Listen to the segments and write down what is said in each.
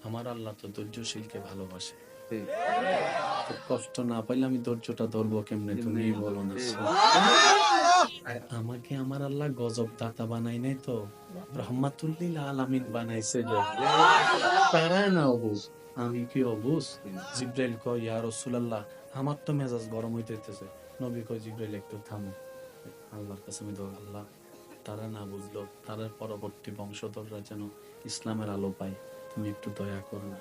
আমার আল্লাহ তো ধৈর্যশীলকে ভালোবাসে। কষ্ট না পাইলে আমি ধৈর্যটা ধরবো কেমনে? তুমি বলো না। আমাকে আমার আল্লাহ গজব দাতা বানাই নাই তো, রহমাতুল লিল আলামিন বানাইছে। তারা না অবুঝ, আমি কি অবুঝ? জিব্রাইল কয় ইয়া রাসূলুল্লাহ, আমার তো মেজাজ গরম হইতেছে। নবী কয় জিব্রাইল একটু থামো। আল্লাহর কাছে আমি দোয়া, আল্লাহ তারা না বুঝলো, তাদের পরবর্তী বংশধররা যেন ইসলামের আলো পায়, তুমি একটু দয়া করো না।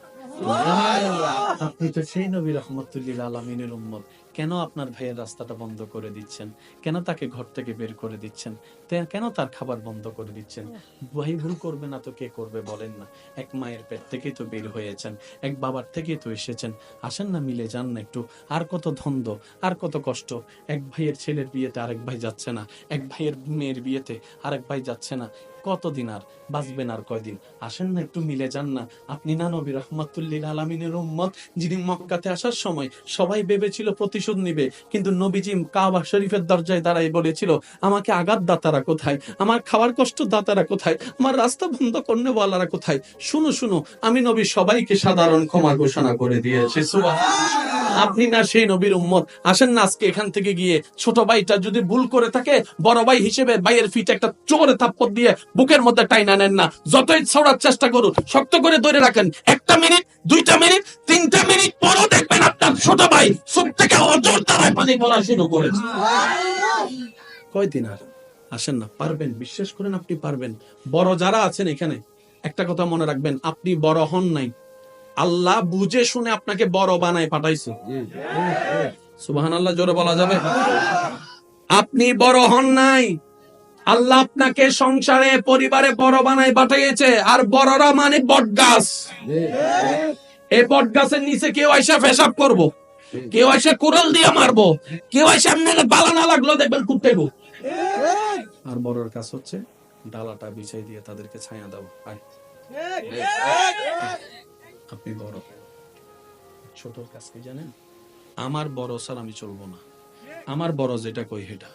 আপনি তো সেই নবী রহমাতুল লিল আলামিনের উম্মত, কেন আপনার ভাইয়ের রাস্তাটা বন্ধ করে দিচ্ছেন? কেন তাকে ঘর থেকে বের করে দিচ্ছেন? কেন তার খাবার বন্ধ করে দিচ্ছেন? ভাই ভুল করবে না তো কে করবে বলেন না? এক মায়ের পেট থেকেই তো বের হয়েছেন, এক বাবার থেকেই তো এসেছেন। আসেন না, মিলে যান না একটু। আর কত দ্বন্দ্ব, আর কত কষ্ট। এক ভাইয়ের ছেলের বিয়েতে আরেক ভাই যাচ্ছে না, এক ভাইয়ের মেয়ের বিয়েতে আরেক ভাই যাচ্ছে না। কতদিন আর বাঁচবেন? আর কয়দিন? আসেন না একটু মিলে যান না। আপনি না নবী রহমাতুল লিল আলামিনের উম্মত, যিনি মক্কাতে আসার সময় সবাই ভেবেছিল প্রতিশোধ নিবে, কিন্তু নবীজি কাবা শরীফের দরজায় দাঁড়াই বলেছিল, আমাকে আঘাত দাতারা কোথায়? আমার খাওয়ার কষ্ট দাতারা কোথায়? আমার রাস্তা বন্ধ করনে বলারা কোথায়? শুনো শুনো, আমি নবী সবাইকে সাধারণ ক্ষমা ঘোষণা করে দিয়েছি। আপনি না সেই নবীর উম্মত? আসেন না আজকে এখান থেকে গিয়ে, ছোট ভাইটা যদি ভুল করে থাকে, বড় ভাই হিসেবে ভাইয়ের ফিটে একটা চোরে থাপ্পড় দিয়ে বুকের মধ্যে টাইনা নেন না। যতই ছড়ার চেষ্টা করুন, শক্ত করে ধরে রাখেন। 1 মিনিট, 2 মিনিট, 3 মিনিট পরও দেখবেন আপনার ছোট ভাই চোখ থেকে অজর দ্বারায় পানি পড়া শুরু করেছে। কয়দিন আর? আসেন না, পারবেন, বিশ্বাস করেন আপনি পারবেন। বড় যারা আছেন এখানে, একটা কথা মনে রাখবেন, আপনি বড় হন নাই, আল্লাহ বুঝে শুনে আপনাকে বড় বানায় পাঠাইছে। সুবহানাল্লাহ জোরে বলা যাবে? আপনি বড় হন নাই, আল্লাহ আপনাকে সংসারে পরিবারে বড় বানায় পাঠিয়েছে। আর বড়রা মানে বট গাছ। এই বট গাছের নিচে কেউ আইসা পেশাব করবো, কেউ আইসা কোরাল দিয়ে মারবো, কেউ আইসা বালা না লাগলো দেখবেন কুটতেইব। আর বড়র কাজ হচ্ছে ডালাটা বিছাই দিয়ে তাদেরকে ছায়া দাও। আপনি বড়, ছোটর কাজ কি জানেন? আমার বড় স্যার আমি চলবো না, আমার বড় যেটা কই হেটা,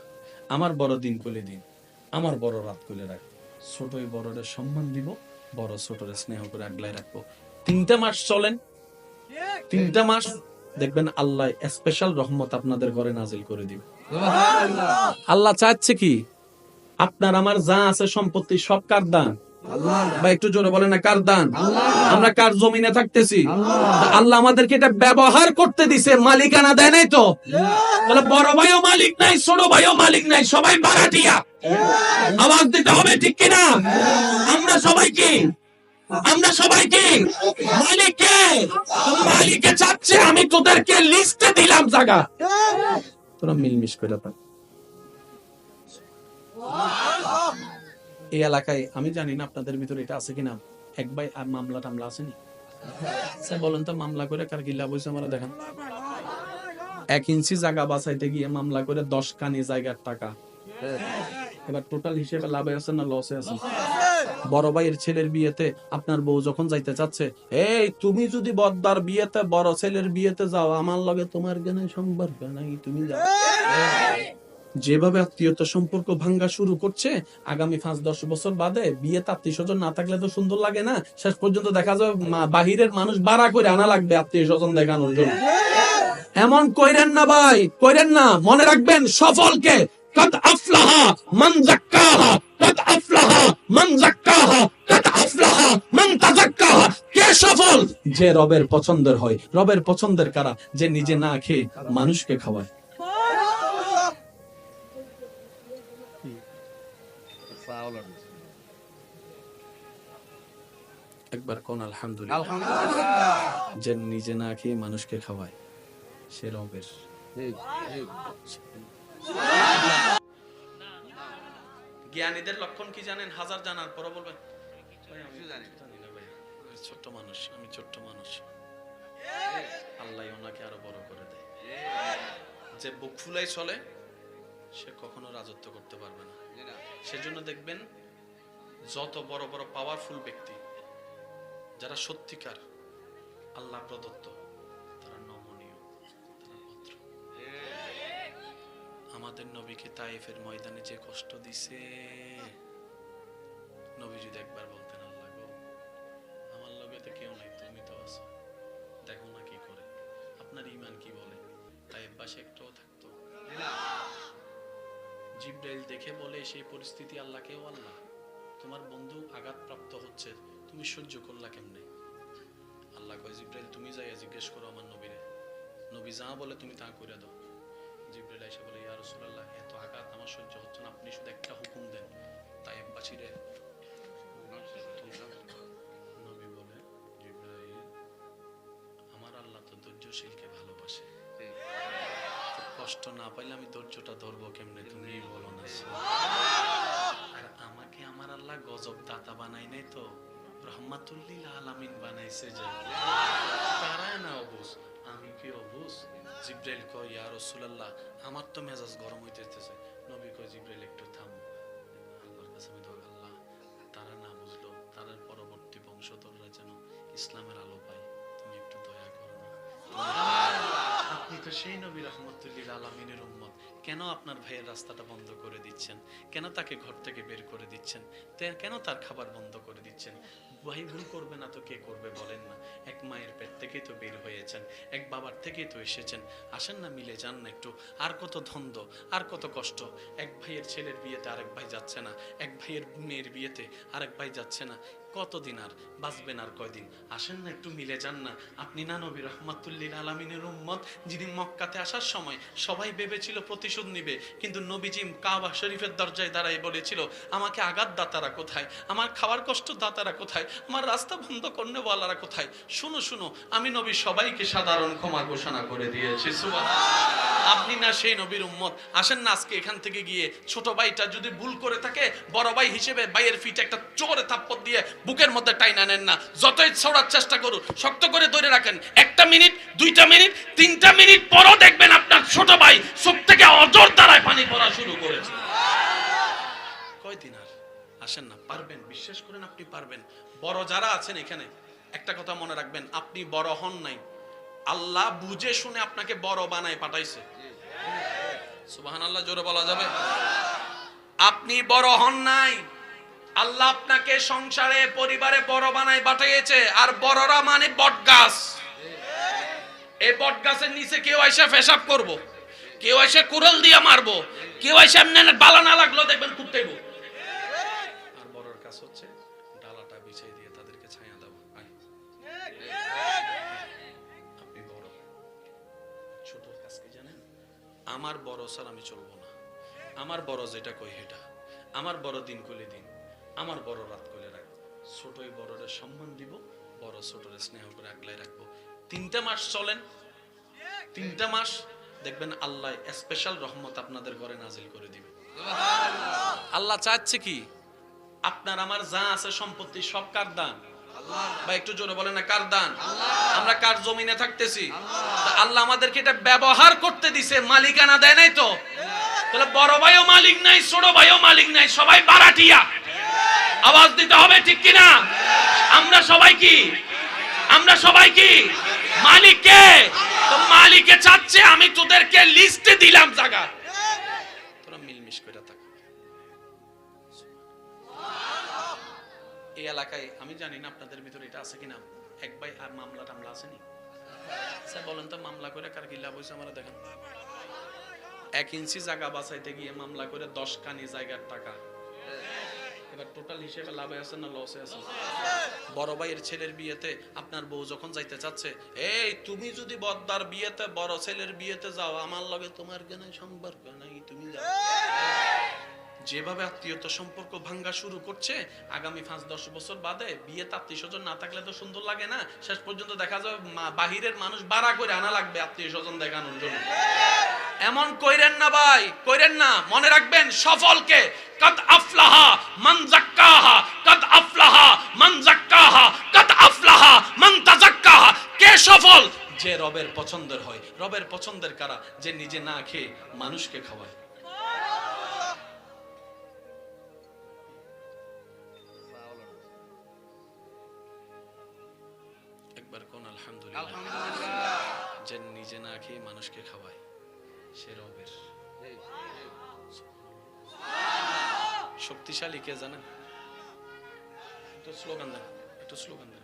আমার বড় দিন কইলে দিন, আমার বড় রাত কইলে রাত। ছোটই বড়রে সম্মান দিব, বড় ছোটরে স্নেহ করে আগলায় রাখবো। 3 মাস চলেন, 3 মাস দেখবেন আল্লাহ স্পেশাল রহমত আপনাদের ঘরে নাজিল করে দিবে। আল্লাহ চাচ্ছে কি? আপনার আমার যা আছে সম্পত্তি সব কার দান? বা একটু জোরে বলেন না, কার দান? আমরা কার জমিনে থাকতেছি? আল্লাহ আমাদেরকে এটা ব্যবহার করতে দিছে, মালিকানা দেয় নাই তো। তাহলে বড় ভাইও মালিক নাই, ছোট ভাইও মালিক নাই, সবাই ভাড়াটিয়া। আওয়াজ দিতে হবে ঠিক কিনা? আমরা সবাই কি? আমরা সবাই কি? মালিককে, মালিককে চাচ্ছে আমি তোদেরকে লিস্টে দিলাম জায়গা, তোরা মিলমিশ করে পার। এই এলাকায় আমি জানি না আপনাদের ভিতরে এটা আছে কিনা, এক ভাই আর মামলা টামলা আসেনি? বলেন তো, মামলা করে কার কি লাভ হয়েছে? আমরা দেখান। 1 ইঞ্চি জায়গা বাঁচাইতে গিয়ে মামলা করে 10 কানি জায়গার টাকা। এবার টোটাল হিসেবে লাভে আছে না লসে আছে? বড় ভাইয়ের ছেলের বিয়েতে আপনার বউ যখন যাইতে চাচ্ছে, এই তুমি যদি বদ্দার বিয়েতে বড় ছেলের বিয়েতে যাও, আমার লগে তোমার জ্ঞানে সম্পর্ক নাই, তুমি যাও। যেভাবে আত্মীয়তা সম্পর্ক ভাঙ্গা শুরু করছে, আগামী 5-10 বছর বাদে বিয়েতে আত্মীয় স্বজন না থাকলে তো সুন্দর লাগে না। শেষ পর্যন্ত দেখা যাবে বাহিরের মানুষ ভাড়া করে আনা লাগবে আত্মীয় স্বজন দেখানোর জন্য। এমন কইরেন না ভাই, কইরেন না। মনে রাখবেন, সফলকে কদ আফলাহা মান যাক্কাহা, কদ আফলাহা মান যাক্কাহা, কদ আফলাহা মান তাযাক্কাহা। কে সফল? যে রবের পছন্দের হয়। রবের পছন্দের কারা? যে নিজে না খেয়ে মানুষকে খাওয়ায়। একবার কোন আলহামদুলিল্লাহ। যে নিজে না খেয়ে মানুষকে খাওয়ায়, সে রবের। জ্ঞানীদের লক্ষণ কি জানেন? হাজার জানার পরও বলবেন ছোট্ট মানুষ, আমি ছোট্ট মানুষ। আল্লাহ ওনাকে আরো বড় করে দেয়। যে বুক ফুলাই চলে, সে কখনো রাজত্ব করতে পারবে না। সেজন্য দেখবেন যত বড় বড় পাওয়ারফুল ব্যক্তি, যারা সত্যিকার আল্লাহ প্রদত্ত, তারা নমনীয়, তারা ভদ্র। আমাদের নবীকে তাইফের ময়দানে যে কষ্ট দিছে, নবী যদি একবার বলতেন, আল্লাহ গো আমার লগে তো কেউ নাই, তুমি পাশে একটাও থাকতো? জিব্রাইল দেখে বলে সেই পরিস্থিতি আল্লাহকে, ও আল্লাহ, তোমার বন্ধু আঘাতপ্রাপ্ত হচ্ছে, তুমি সহ্য করলা কেমনে? আল্লাহ কয়, জিব্রাইল তুমি যাইয়া জিজ্ঞেস করো আমার নবীরে, নবী যা বলে তুমি তা করে দাও। জিব্রাইল এসে বলে, ইয়া রাসূলুল্লাহ, এত আঘাত আমার সহ্য হচ্ছে না, আপনি শুধু একটা হুকুম দেন, তায়েববাসীরে। নবী বলে, জিব্রাইল, আমার আল্লাহ তো ধৈর্যশীলকে ভালোবাসে, কষ্ট না পাইলে আমি ধৈর্যটা ধরবো কেমনে, তুমি বলো না। আর আমাকে আমার আল্লাহ গজব দাতা বানাই নাই তো, রহমাতুল লিল আলামিন বানাইছে। যে তারা না অবুঝ, আমি কি অবুঝ? জিব্রাইল কয়, ইয়া রাসূলুল্লাহ, আমার তো মেজাজ গরম হইতেছে। নবী কয়, জিব্রাইল একটু থামো, আল্লাহর কাছে আমি দোয়া, আল্লাহ, তারা না বুঝলো, তার পরবর্তী বংশধররা যেন ইসলামের আলো পায়, তুমি একটু দয়া করো না। আপনি তো সেই নবী রহমতুল লিল আলামিনের উম্মত, কেন আপনার ভাইয়ের রাস্তাটা বন্ধ করে দিচ্ছেন? কেন তাকে ঘর থেকে বের করে দিচ্ছেন? কেন তার খাবার বন্ধ করে দিচ্ছেন? ভাই ভুল করবে না তো কে করবে বলেন না? এক মায়ের পেট থেকেই তো বের হয়েছেন, এক বাবার থেকেই তো এসেছেন। আসেন না, মিলে যান না একটু। আর কত দ্বন্দ্ব, আর কত কষ্ট। এক ভাইয়ের ছেলের বিয়েতে আরেক ভাই যাচ্ছে না, এক ভাইয়ের মেয়ের বিয়েতে আরেক ভাই যাচ্ছে না। কতদিন আর বাঁচবেন, আর কয়দিন? আসেন না একটু মিলে যান না। আপনি না নবী রহমাতুল লিল আলামিনের উম্মত, যিনি মক্কাতে আসার সময় সবাই ভেবেছিল প্রতিশোধ নিবে, কিন্তু নবীজি কাবা শরীফের দরজায় দাঁড়ায় বলেছিল, আমাকে আঘাত দাতারা কোথায়, আমার খাওয়ার কষ্ট দাতারা কোথায়, আমার রাস্তা বন্ধ করনে বলারা কোথায়? শুনো শুনো, আমি নবী সবাইকে সাধারণ ক্ষমা ঘোষণা করে দিয়েছি। সুবহানাল্লাহ। আপনি না সেই নবীর উম্মত? আসেন না আজকে এখান থেকে গিয়ে ছোট ভাইটা যদি ভুল করে থাকে, বড় ভাই হিসেবে ভাইয়ের ফিটে একটা জোরে থাপ্পড় দিয়ে বুকের মধ্যে টাইনা নেন না। যতই ছড়ার চেষ্টা করুন, শক্ত করে ধরে রাখেন। 1 মিনিট, 2 মিনিট, 3 মিনিট পরও দেখবেন আপনার ছোট ভাই চোখ থেকে অজর দ্বারায় পানি পড়া শুরু করেছে। কয়দিন আর? আসেন না, পারবেন, বিশ্বাস করেন আপনি পারবেন। বড় যারা আছেন এখানে, একটা কথা মনে রাখবেন, আপনি বড় হন নাই, আল্লাহ বুঝে শুনে আপনাকে বড় বানায় পাঠাইছে। সুবহানাল্লাহ জোরে বলা যাবে? আপনি বড় হন নাই, আল্লাহ আপনাকে সংসারে পরিবারে বড় বানায় পাঠিয়েছে। আর বড়রা মানে বটগাছ। এই বটগাছের নিচে কেউ এসে পেশাব করবো, কেউ এসে কুড়াল দিয়ে মারবো, কেউ এসে এমনি বালা না লাগলো দেখবেন কুটতেইব। আর বড়র কাজ হচ্ছে ডালাটা বিছিয়ে দিয়ে তাদেরকে ছায়া দেওয়া। আপনি বড়, ছোট কাজ কি জানেন? আমার বড় স্যার আমি চলবো না, আমার বড় যেটা কই হেটা, আমার বড় দিন কইলে দিন, আমার বড় রাত কইলে রাখবো। ছোটই বড়রে সম্মান দিব, বড় ছোটরে স্নেহ করে আগলাই রাখবো। 3টা মাস চলেন, 3টা মাস দেখবেন আল্লাহ স্পেশাল রহমত আপনাদের ঘরে নাজিল করে দিবে। আল্লাহ চাচ্ছে কি? আপনার আমার যা আছে সম্পত্তি সব কার দান? বা একটু জোরে বলেন না, কার দান? আমরা কার জমিনে থাকতেছি? আল্লাহ আমাদেরকে এটা ব্যবহার করতে দিছে, মালিকানা দেয় নাই তো। তাহলে বড় ভাইও মালিক নাই, ছোট ভাইও মালিক নাই, সবাই বারাটিয়া। আওয়াজ দিতে হবে ঠিক কিনা? আমরা সবাই কি? আমরা সবাই কি? মালিক কে? তো মালিকে চাচ্ছে আমি তোদেরকে লিস্টে দিলাম জায়গা, তোরা মিলমিশ করে থাক। এই এলাকায় আমি জানি না আপনাদের ভিতরে এটা আছে কিনা, এক ভাই আর মামলা টামলা আসেনি? স্যার বলেন তো, মামলা করে কার কি লাভ হয়েছে আমরা দেখেন? 1 ইঞ্চি জায়গা বাঁচাইতে গিয়ে মামলা করে 10 কানি জায়গার টাকা। এবার টোটাল হিসেবে লাভে আছে না লসে আছে? বড় ভাইয়ের ছেলের বিয়েতে আপনার বউ যখন যাইতে চাচ্ছে, এই তুমি যদি বদ্দার বিয়েতে বড় ছেলের বিয়েতে যাও, আমার লগে তোমার কেন সম্পর্ক নাই, তুমি যাও। যেভাবে আত্মীয়তা সম্পর্ক ভাঙ্গা শুরু করছে, আগামী 5-10 বছর বাদে বিয়েতে আত্মীয় স্বজন না থাকলে তো সুন্দর লাগে না। শেষ পর্যন্ত দেখা যাবে বাহিরের মানুষ ভাড়া করে আনা লাগবে আত্মীয় স্বজন দেখানোর জন্য। এমন কইরেন না ভাই, কইরেন না। মনে রাখবেন, সফলকে কাদ আফলাহা মান যাক্কাহা, কাদ আফলাহা মান যাক্কাহা, কাদ আফলাহা মান তাযাক্কাহা। কে সফল? যে রবের পছন্দের হয়। রবের পছন্দের কারা? যে নিজে না খেয়ে মানুষকে খাওয়ায়। একবার কোন আলহামদুলিল্লাহ। যে নিজে না খেয়ে মানুষকে খাওয়ায়, সে রবের। শক্তিশালী কে জানেন? একটু স্লোগান দেন, একটু স্লোগান দেন,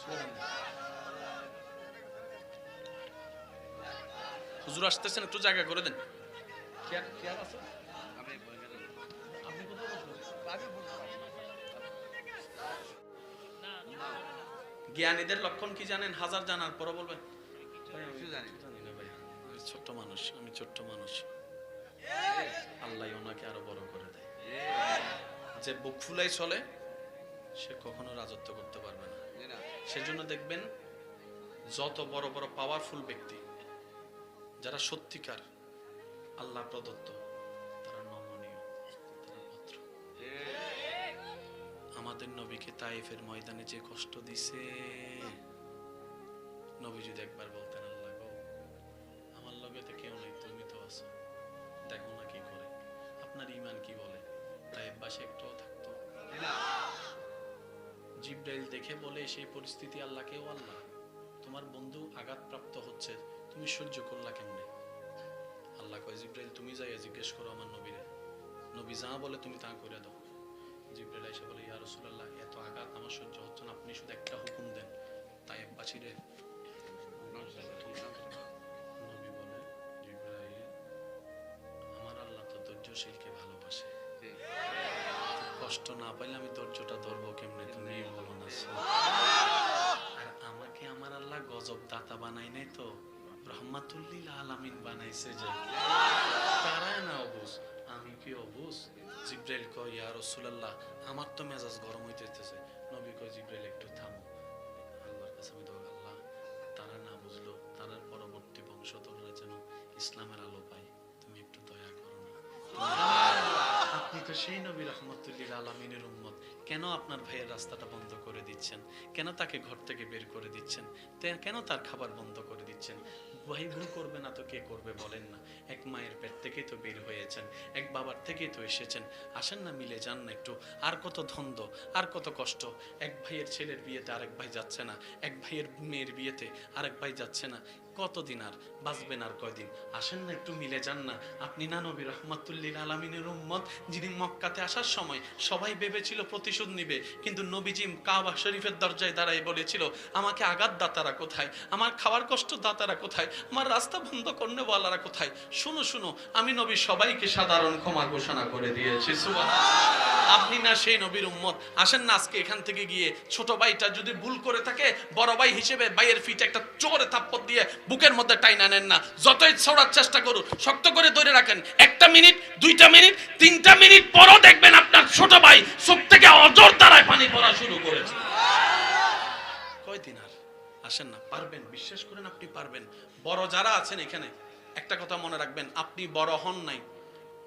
স্লোগান দেন। হুজুর আসতেছেন, একটু জায়গা করে দেন। খেয়াল আছে? আপনি কোথায় বসবেন? জ্ঞানীদের লক্ষণ কি জানেন? হাজার জানার পরও বলবেন জানি না ভাই, আমি ছোট্ট মানুষ। আল্লাহ ওনাকে আরো বড় করে দেয়। যে বুক ফুলাই চলে সে কখনো রাজত্ব করতে পারবে না। সেজন্য দেখবেন যত বড় বড় পাওয়ারফুল ব্যক্তি, যারা সত্যিকার আল্লাহ প্রদত্ত, তারা নমনীয়, তারা ভদ্র। আমাদের নবীকে তাইফের ময়দানে যে কষ্ট দিছে, নবী যদি একবার বলতেন, আল্লাহ গো আমার লগে তো কেউ নেই, তুমি তো আছো, দেখো না কি করে, আপনার ঈমান কি বলে, তাইফ বাসে একটুও থাকতো। জিবরাইল দেখে বলে সেই পরিস্থিতি আল্লাহকে, ও আল্লাহ তোমার বন্ধু আঘাতপ্রাপ্ত হচ্ছে, তুমি সহ্য করলা কেমনে? আল্লাহ কয়, জিবরাইল তুমি যাইয়া জিজ্ঞেস করো আমার নবীরে, নবী যা বলে তুমি তা করে দাও। জিবরাইল এসে বলে, ইয়া রাসূলুল্লাহ এত আঘাত আমার সহ্য হচ্ছে না, আপনি শুধু একটা হুকুম দেন, তাইফবাসীরে। নবী বলে, জিবরাইল আমার আল্লাহ তো ধৈর্যশীলকে ভালোবাসে, কষ্ট না পাইলে আমি ধৈর্যটা ধরবো কেমনে, তুমি বলো না। আর আমাকে আমার আল্লাহ গজব দাতা বানাই নাই তো, রাহমাতুল লিল আলামিন বানাইছে। যে তারা না অবুঝ, আমি কি অবুঝ? জিবরাইল কয়, ইয়া রাসূলুল্লাহ আমার তো মেজাজ গরম হইতেছে। নবী কয়, জিবরাইল একটু থামো, আল্লাহর কাছে আমি দোয়া, আল্লাহ তারা না বুঝলো, তার পরবর্তী বংশধররা যেন ইসলামের আলো পায়, তুমি একটু দয়া করো না। আপনি তো সেই নবী রাহমাতুল লিল আলামিনের উম্মত, কেন আপনার ভাইয়ের রাস্তাটা বন্ধ করে দিচ্ছেন? কেন তাকে ঘর থেকে বের করে দিচ্ছেন? কেন তার খাবার বন্ধ করে দিচ্ছেন? ভাই ভুল করবে না তো কে করবে বলেন না? এক মায়ের পেট থেকেই তো বের হয়েছেন, এক বাবার থেকেই তো এসেছেন, আসেন না মিলে যান না একটু। আর কত দ্বন্দ্ব, আর কত কষ্ট, এক ভাইয়ের ছেলের বিয়েতে আরেক ভাই যাচ্ছে না, এক ভাইয়ের মেয়ের বিয়েতে আরেক ভাই যাচ্ছে না, কতদিন আর বাঁচবেন, আর কয়দিন? আসেন না একটু মিলে যান না। আপনি না নবী রাহমাতুল লিল আলামিনের উম্মত, যিনি মক্কাতে আসার সময় সবাই ভেবেছিল প্রতিশোধ নিবে, কিন্তু নবীজি কাবা শরীফের দরজায় দাঁড়ায় বলেছিল, আমাকে আঘাত দাতারা কোথায়, আমার খাওয়ার কষ্ট দাতারা কোথায়, আমার রাস্তা বন্ধ করনেওয়ালারা কোথায়? শুনো শুনো, আমি নবী সবাইকে সাধারণ ক্ষমা ঘোষণা করে দিয়েছি। সুবহানাল্লাহ। আপনি না সেই নবীর উম্মত, আসেন না আজকে এখান থেকে গিয়ে ছোট ভাইটা যদি ভুল করে থাকে, বড় ভাই হিসেবে ভাইয়ের ফিটে একটা জোরে থাপ্পড় দিয়ে বুকের মধ্যে টাইনা নেন না। যতই ছড়ার চেষ্টা করুন, শক্ত করে ধরে রাখেন। 1 মিনিট, 2 মিনিট, 3 মিনিট পরও দেখবেন আপনার ছোট ভাই চোখ থেকে অজর দ্বারায় পানি পড়া শুরু করেছে। কয়দিন আর? আসেন না, পারবেন, বিশ্বাস করেন আপনি পারবেন। বড় যারা আছেন এখানে, একটা কথা মনে রাখবেন, আপনি বড় হন নাই,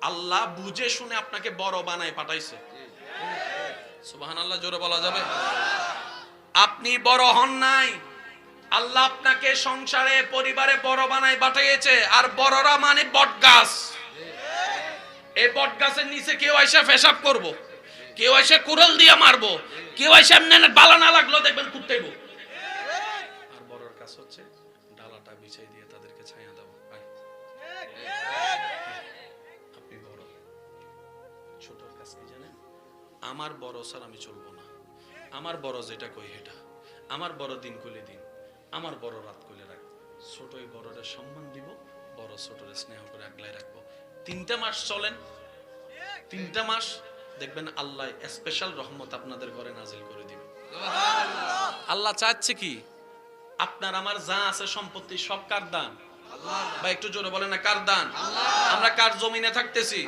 আল্লাহ বুঝে শুনে আপনাকে বড় বানায় পাঠাইছে। সুবহানাল্লাহ জোরে বলা যাবে? আপনি বড় হন নাই, আল্লাহ আপনাকে সংসারে পরিবারে বড় বানায় পাঠিয়েছে। আর বড়রা মানে বটগাছ। এই বটগাছের নিচে কেউ এসে পেশাব করবো, কেউ এসে কুড়াল দিয়ে মারবো, কেউ এসে এমনি বালা না লাগলো দেখবেন কুত্তাইবো। আর বড়র কাজ হচ্ছে ডালাটা বিছাই দিয়ে তাদেরকে ছায়া দেবো। আপনি বড়, ছোটর কাজ কি জানেন? আমার বড় স্যার আমি চলবো না, আমার বড় যেটা কই হেটা, আমার বড় দিন কইলে দিন, আমার বড় রাত কইলে রাখ। ছোটই বড়রে সম্মান দিব, বড় ছোটরে স্নেহ করে আগলাই রাখবো। 3 মাস চলেন, 3 মাস দেখবেন আল্লাহ স্পেশাল রহমত আপনাদের ঘরে নাজিল করে দিবে। আল্লাহ চাচ্ছে কি? আপনার আমার যা আছে সম্পত্তি সব কার দান? বা একটু জোরে বলেন না, কার দান? আমরা কার জমিনে থাকতেছি?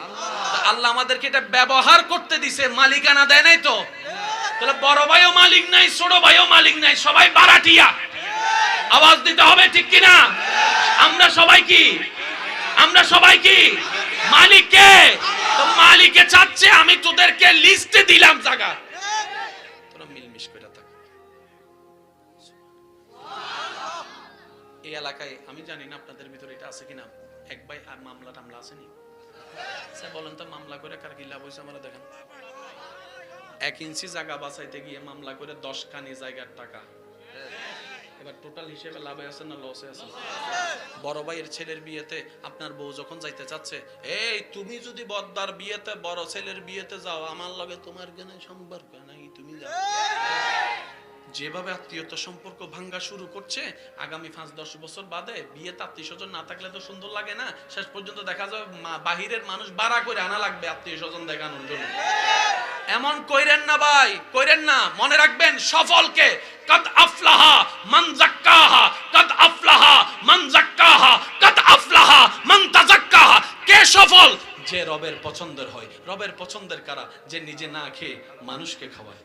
আল্লাহ আমাদেরকে এটা ব্যবহার করতে দিছে, মালিকানা দেয় নাই তো। তাহলে বড় ভাইও মালিক নাই, ছোট ভাইও মালিক নাই, সবাই বারাটিয়া। আওয়াজ দিতে হবে ঠিক কিনা? আমরা সবাই কি? আমরা সবাই কি? মালিক কে? তো মালিকে চাচ্ছে আমি তোদেরকে লিস্টে দিলাম জায়গা, তোরা মিলমিশ করে থাক। এই এলাকায় আমি জানি না আপনাদের ভিতরে এটা আছে কিনা, এক ভাই আর মামলা টামলা আসেনি? স্যার বলেন তো, মামলা করে কার কি লাভ হয়েছে? আমরা দেখেন 1 ইঞ্চি জায়গা বাঁচাইতে গিয়ে মামলা করে 10 কানি জায়গার টাকা। এবার টোটাল হিসেবে লাভে আছে না লসে আছে? বড় ভাইয়ের ছেলের বিয়েতে আপনার বউ যখন যাইতে চাচ্ছে, এই তুমি যদি বদ্দার বিয়েতে বড় ছেলের বিয়েতে যাও, আমার লগে তোমার কেন সম্পর্ক নাই, তুমি যাও। যেভাবে আত্মীয়তা সম্পর্ক ভাঙ্গা শুরু করছে, আগামী 5-10 বছর বাদে বিয়েতে আত্মীয় স্বজন না থাকলে তো সুন্দর লাগে না, শেষ পর্যন্ত দেখা যাবে বাহিরের মানুষ ভাড়া করে আনা লাগবে আত্মীয় স্বজন দেখানোর জন্য। এমন কইরেন না ভাই, কইরেন না। মনে রাখবেন সফলকে কাদ আফলাহা মান যাক্কাহা, কাদ আফলাহা মান যাক্কাহা, কাদ আফলাহা মান তাযাক্কাহা। কে সফল? যে রবের পছন্দের হয়। রবের পছন্দের কারা? যে নিজে না খেয়ে মানুষকে খাওয়ায়।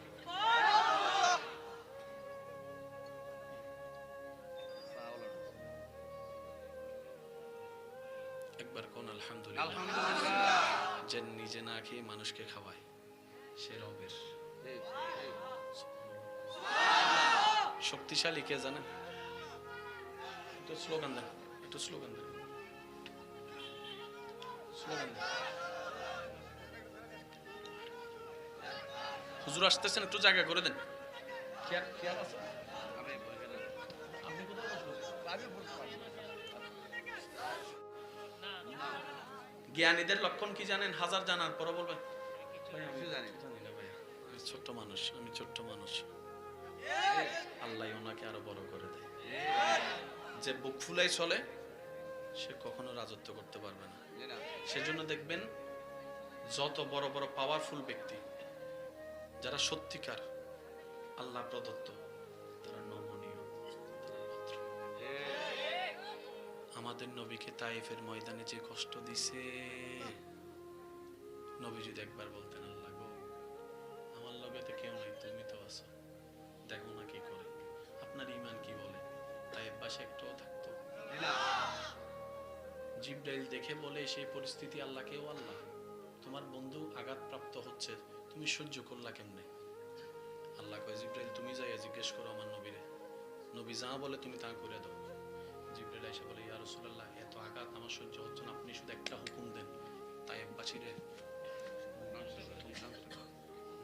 একবার কোন আলহামদুলিল্লাহ। যে নিজে না খেয়ে মানুষকে খাওয়ায় সে রবের। শক্তিশালী কে জানেন? একটু স্লোগান দেন, একটু স্লোগান দেন, স্লোগান দেন। হুজুর আসতেছেন, একটু জায়গা করে দেন। জ্ঞানীদের লক্ষণ কি জানেন? হাজার জানার পরও বলবেন ছোট্ট মানুষ, আমি ছোট্ট মানুষ। আল্লাহ ওনাকে আরো বড় করে দেয়। যে বুক ফুলাই চলে সে কখনো রাজত্ব করতে পারবে না। সেজন্য দেখবেন যত বড় বড় পাওয়ারফুল ব্যক্তি, যারা সত্যিকার আল্লাহ প্রদত্ত, তারা নমনীয়, তারা ভদ্র। আমাদের নবীকে তাইফের ময়দানে যে কষ্ট দিছে, নবী যদি একবার বলতেন আল্লাহ গো আমার লগে তো কেউ নাই, তুমি তো আছো, দেখো না কি করে, আপনার ঈমান কি বলে, তাইফ বাসে একটুও থাকতো। জিবরাইল দেখে বলে সেই পরিস্থিতি আল্লাহকেও, আল্লাহ তোমার বন্ধু আঘাতপ্রাপ্ত হচ্ছে, তুমি সহ্য করলা কেমনে? আল্লাহ কয় জিবরাইল তুমি যাইয়া জিজ্ঞেস করো আমার নবীরে, নবী যা বলে তুমি তা করে দাও। জিবরাইল এসে বলে ইয়া রাসূলুল্লাহ এত আঘাত আমার সহ্য হচ্ছে না, আপনি শুধু একটা হুকুম দেন তাইফবাসীরে।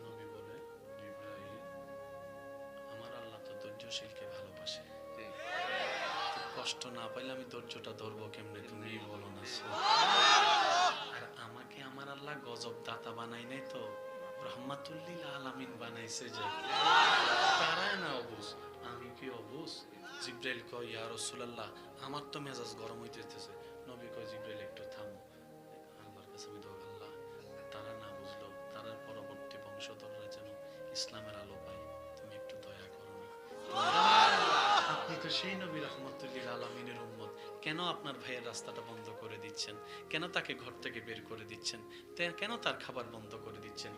নবী বলে জিবরাইল আমার আল্লাহ তো ধৈর্যশীলকে ভালোবাসে, কষ্ট না পাইলে আমি ধৈর্যটা ধরবো কেমনে, তুমি বলো না। আর আমাকে আমার আল্লাহ গজব দাতা বানাই নাই তো, রাহমাতুল লিল আলামিন বানাইছে। যে তারা না অবুঝ, আমি কি অবুঝ? জিবরাইল কয় ইয়া রাসূলুল্লাহ আমার তো মেজাজ গরম হইতেছে। নবী কয় জিবরাইল একটু থামো, আল্লাহর কাছে আমি দোয়া, আল্লাহ তারা না বুঝলো, তার পরবর্তী বংশধররা যেন ইসলামের আলো পায়, তুমি একটু দয়া করো না। আপনি তো সেই নবী রাহমাতুল লিল আলামিনের উম্মত, কেন আপনার ভাইয়ের রাস্তাটা বন্ধ করে দিচ্ছেন? কেন তাকে ঘর থেকে বের করে দিচ্ছেন? কেন তার খাবার বন্ধ করে দিচ্ছেন?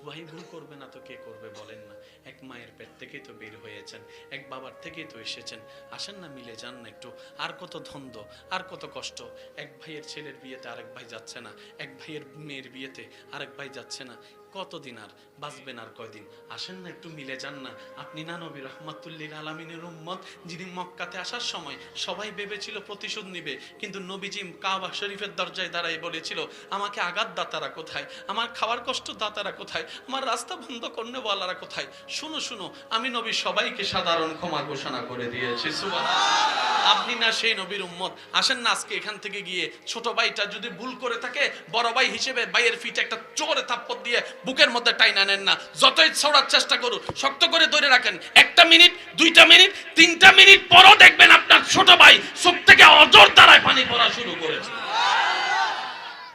ভাই ভুল করবে না তো কে করবে বলেন না? এক মায়ের পেট থেকেই তো বের হয়েছেন, এক বাবার থেকেই তো এসেছেন। আসেন না মিলে যান না একটু। আর কত দ্বন্দ্ব, আর কত কষ্ট। এক ভাইয়ের ছেলের বিয়েতে আরেক ভাই যাচ্ছে না, এক ভাইয়ের মেয়ের বিয়েতে আরেক ভাই যাচ্ছে না। কতদিন আর বাঁচবেন, আর কয়দিন? আসেন না একটু মিলে যান না। আপনি না নবী রাহমাতুল লিল আলামিনের উম্মত, যিনি মক্কাতে আসার সময় সবাই ভেবেছিল প্রতিশোধ নিবে, কিন্তু নবীজি কাবা শরীফের দরজায় দাঁড়ায় বলেছিল আমাকে আঘাত দাতারা কোথায়, আমার খাওয়ার কষ্ট দাতারা কোথায়, আমার রাস্তা বন্ধ করনে বলারা কোথায়? শুনো শুনো, আমি নবী সবাইকে সাধারণ ক্ষমা ঘোষণা করে দিয়েছি। সুবহানাল্লাহ। আপনি না সেই নবীর উম্মত? আসেন না আজকে এখান থেকে গিয়ে ছোট ভাইটা যদি ভুল করে থাকে, বড় ভাই হিসেবে ভাইয়ের ফিটে একটা জোরে থাপ্পড় দিয়ে বুকের মধ্যে টাইনা নেন না। যতই ছড়ার চেষ্টা করুন, শক্ত করে ধরে রাখেন। 1 মিনিট, 2 মিনিট, 3 মিনিট পরও দেখবেন আপনার ছোট ভাই চোখ থেকে অজর দ্বারায় পানি পড়া শুরু করেছে।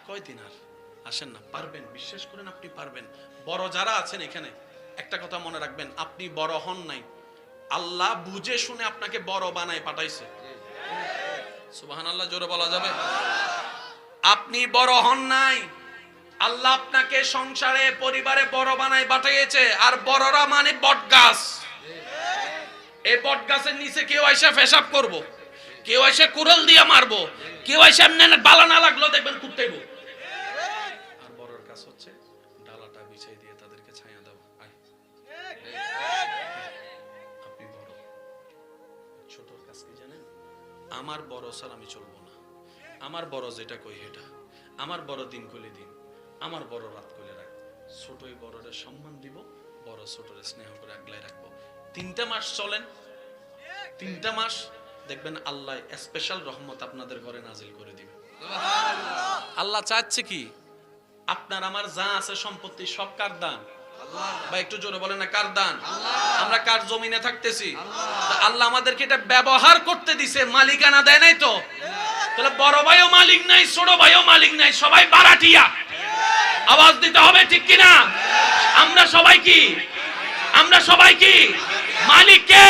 কয়দিন আর? আসেন না, পারবেন, বিশ্বাস করেন আপনি পারবেন। বড় যারা আছেন এখানে একটা কথা মনে রাখবেন, আপনি বড় হন নাই, আল্লাহ বুঝে শুনে আপনাকে বড় বানায় পাঠাইছে। সুবহানাল্লাহ জোরে বলা যাবে? আপনি বড় হন নাই, আল্লাহ আপনাকে সংসারে পরিবারে বড় বানায় পাঠিয়েছে। আর বড়রা মানে বটগাছ। এই বটগাছের নিচে কেউ এসে পেশাব করবো, কেউ এসে কুড়াল দিয়ে মারবো, কেউ এসে এমনি বালা না লাগলো দেখবেন কুত্তেইব। আর বড়র কাজ হচ্ছে ডালাটা বিছাই দিয়ে তাদেরকে ছায়া দাও। আপনি বড়। ছোটর কাজ কি জানেন? আমার বড় স্যার আমি চলবো না, আমার বড় যেটা কই হেটা, আমার বড় দিন কইলে দিন, আমার বড় রাত কইলে রাত। ছোটই বড়রে সম্মান দিব, বড় ছোটরে স্নেহ করে আগলায় রাখবো। 3 মাস চলেন, 3 মাস দেখবেন আল্লাহ স্পেশাল রহমত আপনাদের ঘরে নাজিল করে দিবে। আল্লাহ চাচ্ছে কি? আপনার আমার যা আছে সম্পত্তি সব কার দান? ভাই একটু জোরে বলেন না, কার দান? আমরা কার জমিনে থাকতেছি? আল্লাহ আমাদেরকে এটা ব্যবহার করতে দিছে, মালিকানা দেয় নাই তো। তাহলে বড় ভাইও মালিক নাই, ছোট ভাইও মালিক নাই, সবাই বারাটিয়া। আওয়াজ দিতে হবে, ঠিক কিনা? আমরা সবাই কি? আমরা সবাই কি? মালিক কে?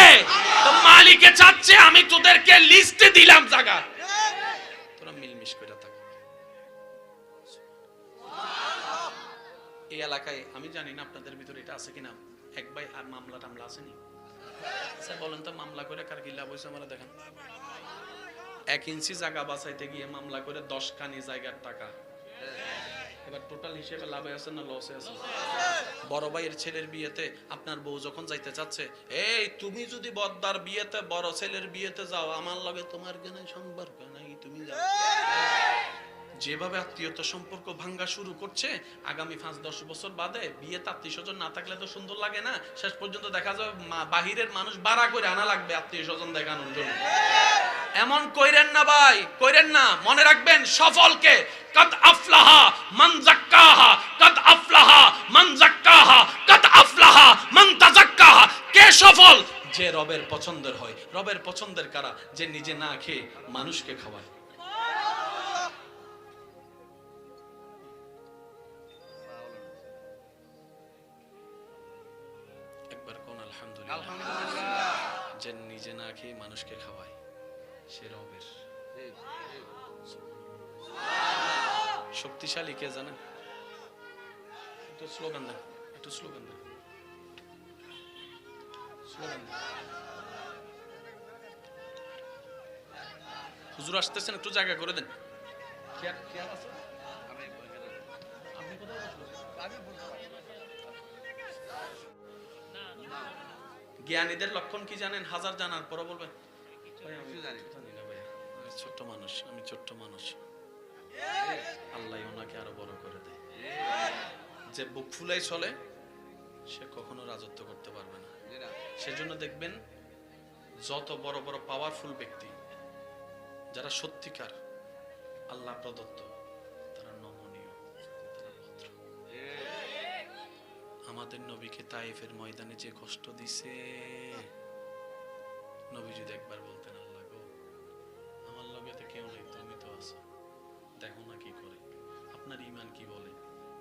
তো মালিকে চাচ্ছে আমি তোদেরকে লিস্টে দিলাম জায়গা, তোরা মিলমিশ করে থাক। এই এলাকায় আমি জানি না আপনাদের ভিতরে এটা আছে কিনা, এক ভাই আর মামলা টামলা আসেনি? স্যার বলেন তো, মামলা করে কার কি লাভ হয়েছে আমরা দেখেন? 1 ইঞ্চি জায়গা বাঁচাইতে গিয়ে মামলা করে 10 কানি জায়গার টাকা। এবার টোটাল হিসেবে লাভে আছে না লসে আছে? বড় ভাইয়ের ছেলের বিয়েতে আপনার বউ যখন যাইতে চাচ্ছে, এই তুমি যদি বড়দার বিয়েতে, বড় ছেলের বিয়েতে যাও, আমার লগে তোমার কেন সম্পর্ক নাই, তুমি যাও। যেভাবে আত্মীয়তা সম্পর্ক ভাঙ্গা শুরু করছে, আগামী 5-10 বছর বাদে বিয়েতে আত্মীয় স্বজন না থাকলে তো সুন্দর লাগে না। শেষ পর্যন্ত দেখা যাবে বাহিরের মানুষ ভাড়া করে আনা লাগবে আত্মীয় স্বজন দেখানোর জন্য। এমন কইরেন না ভাই, কইরেন না। মনে রাখবেন, সফলকে কাদ আফলাহা মান যাক্কাহা, কাদ আফলাহা মান যাক্কাহা, কাদ আফলাহা মান তাযাক্কাহা। কে সফল? যে রবের পছন্দের হয়। রবের পছন্দের কারা? যে নিজে না খেয়ে মানুষকে খাওয়ায়। একবার কোন আলহামদুলিল্লাহ। যে নিজে না খেয়ে মানুষকে খাওয়ায়, সে রবের। শক্তিশালী কে জানেন? একটু স্লোগান দেন, একটু স্লোগান দেন, স্লোগান দেন। হুজুর আসতেছেন, একটু জায়গা করে দেন। জ্ঞানীদের লক্ষণ কি জানেন? হাজার জানার পরও বলবেন জানি না ভাই, আমি ছোট্ট মানুষ, আমি ছোট্ট মানুষ। আল্লাহ ওনাকে আরো বড় করে দেয়। যে বুক ফুলাই চলে, সে কখনো রাজত্ব করতে পারবে না। সেজন্য দেখবেন, যত বড় বড় পাওয়ারফুল ব্যক্তি, যারা সত্যিকার আল্লাহ প্রদত্ত, তারা নমনীয়, তারা ভদ্র। আমাদের নবীকে তাইফের ময়দানে যে কষ্ট দিছে, নবী যদি একবার বলতেন, আল্লাহ গো, আমার লগে তো কেউ নেই, তুমি তো আছো, দেখো না কি করে, আপনার ঈমান কি বলে,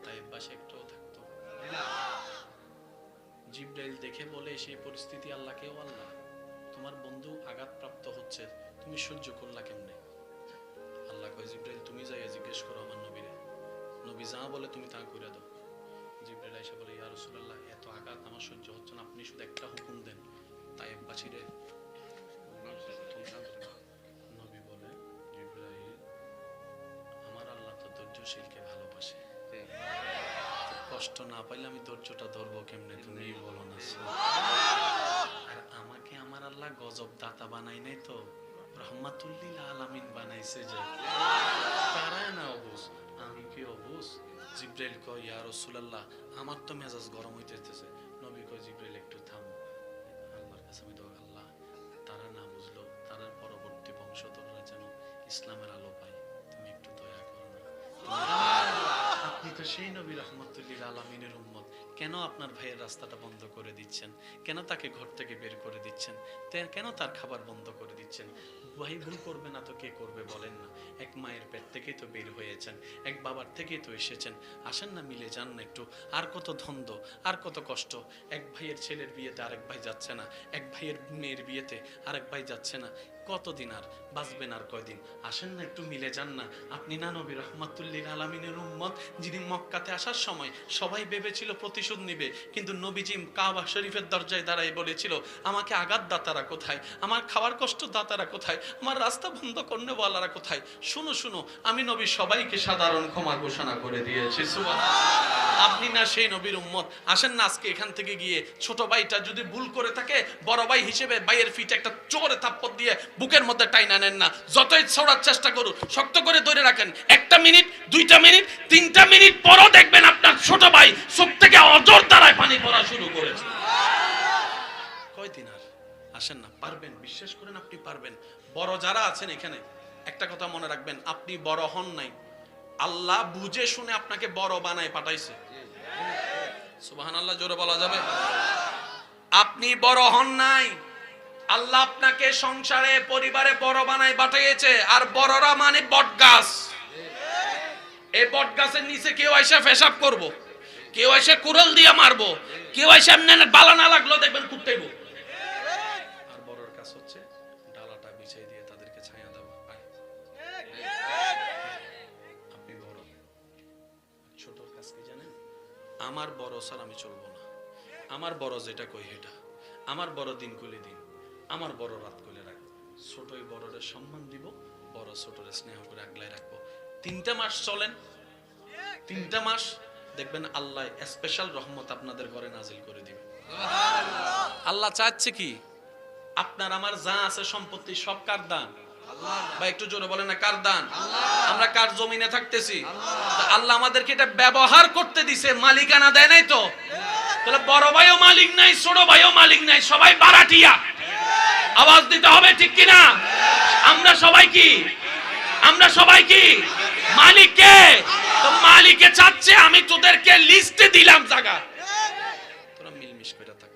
তাইফ বাসে একটাও থাকতো। জিবরাইল দেখে বলে সেই পরিস্থিতি, আল্লাহ কেউ আল্লাহ, তোমার বন্ধু আঘাতপ্রাপ্ত হচ্ছে, তুমি সহ্য করলা কেমনে? আল্লাহ কয়, জিবরাইল তুমি যাইয়া জিজ্ঞেস করো আমার নবীরে, নবী যা বলে তুমি তা করে দাও। জিবরাইল এসে বলে, ইয়া রাসূলুল্লাহ, এত আঘাত আমার সহ্য হচ্ছে না, আপনি শুধু একটা হুকুম দেন, তাইফবাসীরে। নবী বলে, জিবরাইল, আমার আল্লাহ তো ধৈর্যশীলকে ভালোবাসে, কষ্ট না পাইলে আমি ধৈর্যটা ধরবো কেমনে, তুমি বলো না। আর আমাকে আমার আল্লাহ গজব দাতা বানাই নাই তো, রাহমাতুল লিল আলামিন বানাইছে। যে তারা না অবুঝ, আমি কি অবুঝ? জিবরাইল কয়, ইয়া রাসূলুল্লাহ, আমার তো মেজাজ গরম হইতেছে। নবী কয়, জিবরাইল একটু থামো, আল্লাহর কাছে আমি দোয়া, আল্লাহ তারা না বুঝলো, তারা পরবর্তী বংশধররা যেন ইসলামের আলো পায়, তুমি একটু দয়া করো না। আপনি তো সেই নবী রাহমাতুল লিল আলামিনের উম্মত, কেন আপনার ভাইয়ের রাস্তাটা বন্ধ করে দিচ্ছেন? কেন তাকে ঘর থেকে বের করে দিচ্ছেন? কেন তার খাবার বন্ধ করে দিচ্ছেন? ভাই ভুল করবে না তো কে করবে বলেন না? এক মায়ের পেট থেকেই তো বের হয়েছেন, এক বাবার থেকেই তো এসেছেন। আসেন না, মিলে যান না একটু। আর কত দ্বন্দ্ব, আর কত কষ্ট। এক ভাইয়ের ছেলের বিয়েতে আরেক ভাই যাচ্ছে না, এক ভাইয়ের মেয়ের বিয়েতে আরেক ভাই যাচ্ছে না। কতদিন আর বাঁচবেন, আর কয়দিন? আসেন না একটু মিলে যান না। আপনি না নবী রাহমাতুল লিল আলামিনের উম্মত, যিনি মক্কাতে আসার সময় সবাই ভেবেছিল প্রতিশোধ নিবে, কিন্তু নবীজি কাবা শরীফের দরজায় দাঁড়ায় বলেছিল, আমাকে আঘাত দাতারা কোথায়, আমার খাওয়ার কষ্ট দাতারা কোথায়, আমার রাস্তা বন্ধ করনেওয়ালারা কোথায়? শুনো শুনো, আমি নবী সবাইকে সাধারণ ক্ষমা ঘোষণা করে দিয়েছি। সুবহানাল্লাহ। আপনি না সেই নবীর উম্মত? আসেন না আজকে এখান থেকে গিয়ে, ছোট ভাইটা যদি ভুল করে থাকে, বড় ভাই হিসেবে ভাইয়ের ফিটে একটা জোরে থাপ্পড় দিয়ে বুকের মধ্যে টাইনা নেন না। যতই ছড়ার চেষ্টা করুন, শক্ত করে ধরে রাখেন। 1 মিনিট, 2 মিনিট, 3 মিনিট পরও দেখবেন আপনার ছোট ভাই চোখ থেকে অজর দ্বারায় পানি পড়া শুরু করেছে। কয়দিন আর? আসেন না, পারবেন, বিশ্বাস করেন আপনি পারবেন। বড় যারা আছেন এখানে, একটা কথা মনে রাখবেন, আপনি বড় হন নাই, আল্লাহ বুঝে শুনে আপনাকে বড় বানায় পাঠাইছে। সুবহানাল্লাহ জোরে বলা যাবে? আপনি বড় হন নাই, আল্লাহ আপনাকে সংসারে পরিবারে বড় বানায় পাঠিয়েছে। আর বড়রা মানে বটগাছ। এই বটগাছের নিচে কেউ এসে পেশাব করবো, কেউ এসে কুড়াল দিয়ে মারবো, কেউ এসে এমনি বালা না লাগলো দেখবেন কুত্তাইবো। আর বড়র কাজ হচ্ছে ডালাটা বিছিয়ে দিয়ে তাদেরকে ছায়া দেওয়া। আপনি বড়, ছোটর কাজ কি জানেন? আমার বড় স্যার আমি চলবো না, আমার বড় যেটা কই হেটা, আমার বড় দিন কইলে দিন, আমার বড় রাত কইলে রাখবো। ছোটই বড়রে সম্মান দিব, বড় ছোটরে স্নেহ করে আগলায় রাখবো। 3টা মাস চলেন, 3টা মাস দেখবেন আল্লাহ স্পেশাল রহমত আপনাদের ঘরে নাজিল করে দিবে। আল্লাহ চাচ্ছে কি? আপনার আমার যা আছে সম্পত্তি সব কার দান? বা একটু জোরে বলেন না, কার দান? আমরা কার জমিনে থাকতেছি? আল্লাহ আমাদেরকে এটা ব্যবহার করতে দিছে, মালিকানা দেয় নাই তো। তাহলে বড় ভাইও মালিক নাই, ছোট ভাইও মালিক নাই, সবাই বারাটিয়া। আওয়াজ দিতে হবে ঠিক কিনা? আমরা সবাই কি? আমরা সবাই কি? মালিক কে? তো মালিকে চাচ্ছে আমি তোদেরকে লিস্টে দিলাম জায়গা, তোরা মিলমিশ করে থাক।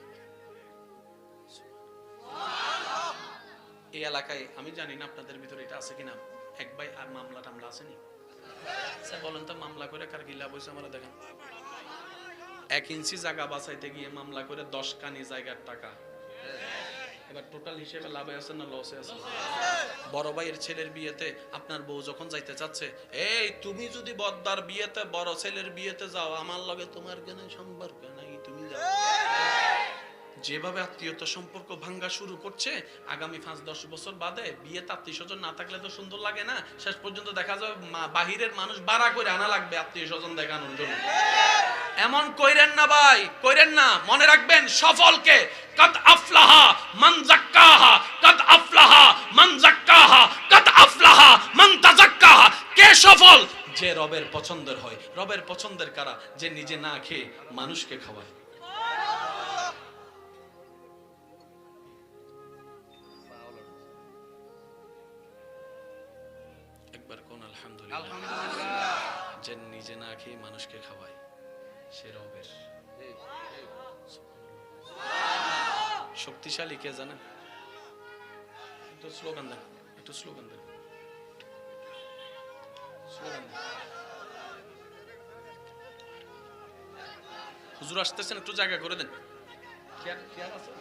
এই এলাকায় আমি জানি না আপনাদের ভিতরে এটা আছে কিনা, এক ভাই আর মামলা টামলা আসেনি? স্যার বলেন তো, মামলা করে কার কি লাভ হয়েছে? আমরা দেখেন 1 ইঞ্চি জায়গা বাঁচাইতে গিয়ে মামলা করে 10 কানি জায়গার টাকা। এবার টোটাল হিসেবে লাভে আছে না লসে আছে? বড় ভাইয়ের ছেলের বিয়েতে আপনার বউ যখন যাইতে চাচ্ছে, এই তুমি যদি বদ্দার বিয়েতে বড় ছেলের বিয়েতে যাও, আমার লগে তোমার কেন সম্পর্ক নাই, তুমি যাও। যেভাবে আত্মীয়তা সম্পর্ক ভাঙ্গা শুরু করছে, আগামী 5-10 বছর বাদে বিয়েতে আত্মীয় স্বজন না থাকলে তো সুন্দর লাগে না। শেষ পর্যন্ত দেখা যাবে বাহিরের মানুষ ভাড়া করে আনা লাগবে আত্মীয় স্বজন দেখানোর জন্য। এমন কইরেন না ভাই, কইরেন না। মনে রাখবেন সফলকে কাদ আফলাহা মান যাক্কাহা, কাদ আফলাহা মান যাক্কাহা, কাদ আফলাহা মান তাযাক্কাহা। কে সফল? যে রবের পছন্দের হয়। রবের পছন্দের কারা? যে নিজে না খেয়ে মানুষকে খাওয়ায়। একবার কোন আলহামদুলিল্লাহ। যে নিজে না খেয়ে মানুষকে খাওয়ায়, সে রবের। শক্তিশালী কে জানেন? একটু স্লোগান দেন, একটু স্লোগান দেন, স্লোগান দেন। হুজুর আসতেছেন, একটু জায়গা করে দেন। খেয়াল আছে?